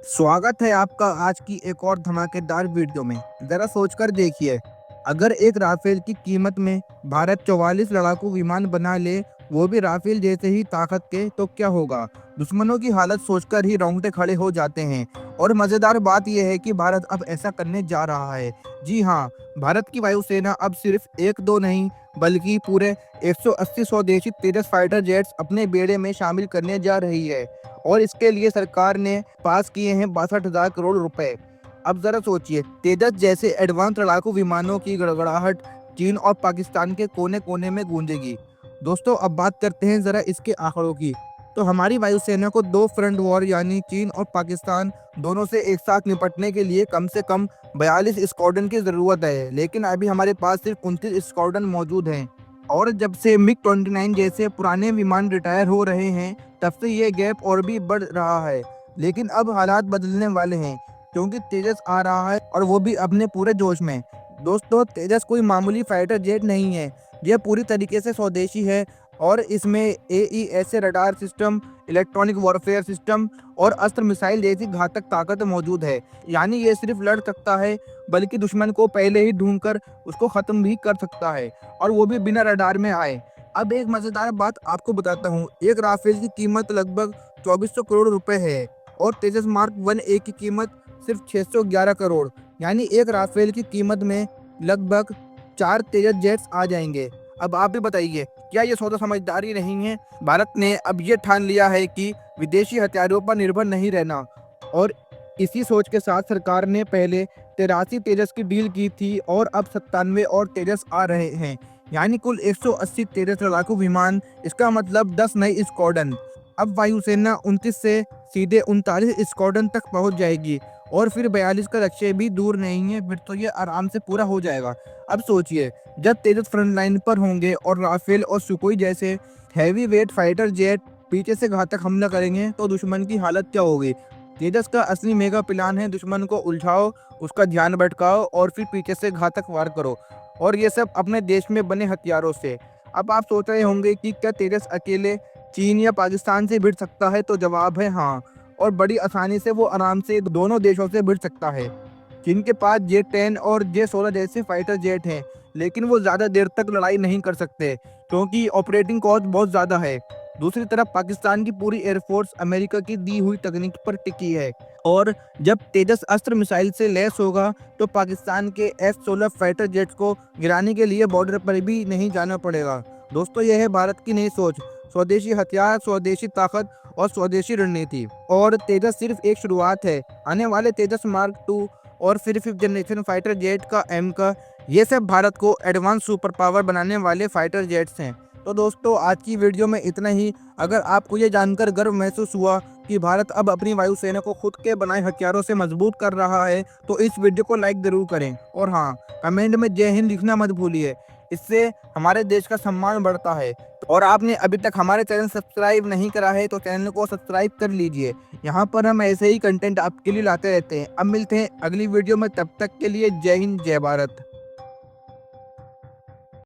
स्वागत है आपका आज की एक और धमाकेदार वीडियो में। जरा सोचकर देखिए, अगर एक राफेल की कीमत में भारत 44 लड़ाकू विमान बना ले, वो भी राफेल जैसे ही ताकत के, तो क्या होगा। दुश्मनों की हालत सोचकर ही रोंगटे खड़े हो जाते हैं। और मजेदार बात यह है कि भारत अब ऐसा करने जा रहा है। जी हाँ, भारत की वायुसेना अब सिर्फ एक दो नहीं, बल्कि पूरे 180 स्वदेशी तेजस फाइटर जेट्स अपने बेड़े में शामिल करने जा रही है। और इसके लिए सरकार ने पास किए हैं 62,000 करोड़ रुपए। अब जरा सोचिए, तेजस जैसे एडवांस लड़ाकू विमानों की गड़गड़ाहट चीन और पाकिस्तान के कोने कोने में गूंजेगी। दोस्तों, अब बात करते हैं जरा इसके आंकड़ों की। तो हमारी वायुसेना को दो फ्रंट वॉर यानी चीन और पाकिस्तान दोनों से एक साथ निपटने के लिए कम से कम 42 स्क्वाड्रन की जरूरत है, लेकिन अभी हमारे पास सिर्फ 29 स्क्वाड्रन मौजूद हैं। और जब से मिग 29 जैसे पुराने विमान रिटायर हो रहे हैं, तब से ये गैप और भी बढ़ रहा है। लेकिन अब हालात बदलने वाले हैं, क्योंकि तेजस आ रहा है और वो भी अपने पूरे जोश में। दोस्तों, तेजस कोई मामूली फाइटर जेट नहीं है। यह पूरी तरीके से स्वदेशी है और इसमें AES radar system, electronic warfare system और अस्त्र मिसाइल जैसी घातक ताकत मौजूद है। यानी ये सिर्फ लड़ सकता है, बल्कि दुश्मन को पहले ही ढूंढकर उसको खत्म भी कर सकता है, और वो भी बिना रडार में आए। अब एक मजेदार बात आपको बताता हूँ। एक राफेल की कीमत लगभग 2400 करोड़ रुपए है और तेजस मार्क 1A की कीमत सिर्फ 611 करोड़। यानी एक राफेल की कीमत में लगभग 4 तेजस जेट्स आ जाएंगे। अब आप भी बताइए, क्या ये सौदा समझदारी नहीं है। भारत ने अब ये ठान लिया है कि विदेशी हथियारों पर निर्भर नहीं रहना, और इसी सोच के साथ सरकार ने पहले 83 तेजस की डील की थी और अब 97 और तेजस आ रहे हैं। यानी कुल 180 तेजस लड़ाकू विमान। इसका मतलब 10 नई स्क्वाड्रन। अब वायुसेना 29 से सीधे 39 स्क्वाड्रन तक पहुंच जाएगी, और फिर 42 का लक्ष्य भी दूर नहीं है। फिर तो ये आराम से पूरा हो जाएगा। अब सोचिए, जब तेजस फ्रंट लाइन पर होंगे और राफेल और सुकोई जैसे हैवी वेट फाइटर जेट पीछे से घातक हमला करेंगे, तो दुश्मन की हालत क्या होगी। तेजस का असली मेगा प्लान है, दुश्मन को उलझाओ, उसका ध्यान भटकाओ और फिर पीछे से घातक वार करो, और ये सब अपने देश में बने हथियारों से। अब आप सोच रहे होंगे कि क्या तेजस अकेले चीन या पाकिस्तान से भिड़ सकता है, तो जवाब है हाँ। और बड़ी आसानी से वो आराम से दोनों देशों से भिड़ सकता है। चीन के पास J-10 और J-16 जैसे फाइटर जेट हैं, लेकिन वो ज़्यादा देर तक लड़ाई नहीं कर सकते, क्योंकि ऑपरेटिंग कॉस्ट बहुत ज़्यादा है। दूसरी तरफ पाकिस्तान की पूरी एयरफोर्स अमेरिका की दी हुई तकनीक पर टिकी है, और जब तेजस अस्त्र मिसाइल से लैस होगा, तो पाकिस्तान के F-16 फाइटर जेट्स को गिराने के लिए बॉर्डर पर भी नहीं जाना पड़ेगा। दोस्तों, यह है भारत की नई सोच। स्वदेशी हथियार, स्वदेशी ताकत और स्वदेशी रणनीति। और तेजस सिर्फ एक शुरुआत है। आने वाले तेजस मार्क 2 और फिर 5th जनरेशन फाइटर जेट का एम का, ये सब भारत को एडवांस सुपर पावर बनाने वाले फाइटर जेट्स हैं। तो दोस्तों, आज की वीडियो में इतना ही। अगर आपको ये जानकर गर्व महसूस हुआ कि भारत अब अपनी वायुसेना को खुद के बनाए हथियारों से मजबूत कर रहा है, तो इस वीडियो को लाइक जरूर करें। और हाँ, कमेंट में जय हिंद लिखना मत भूलिए। इससे हमारे देश का सम्मान बढ़ता है। और आपने अभी तक हमारे चैनल सब्सक्राइब नहीं करा है, तो चैनल को सब्सक्राइब कर लीजिए। यहाँ पर हम ऐसे ही कंटेंट आपके लिए लाते रहते हैं। अब मिलते हैं अगली वीडियो में, तब तक के लिए जय हिंद, जय भारत।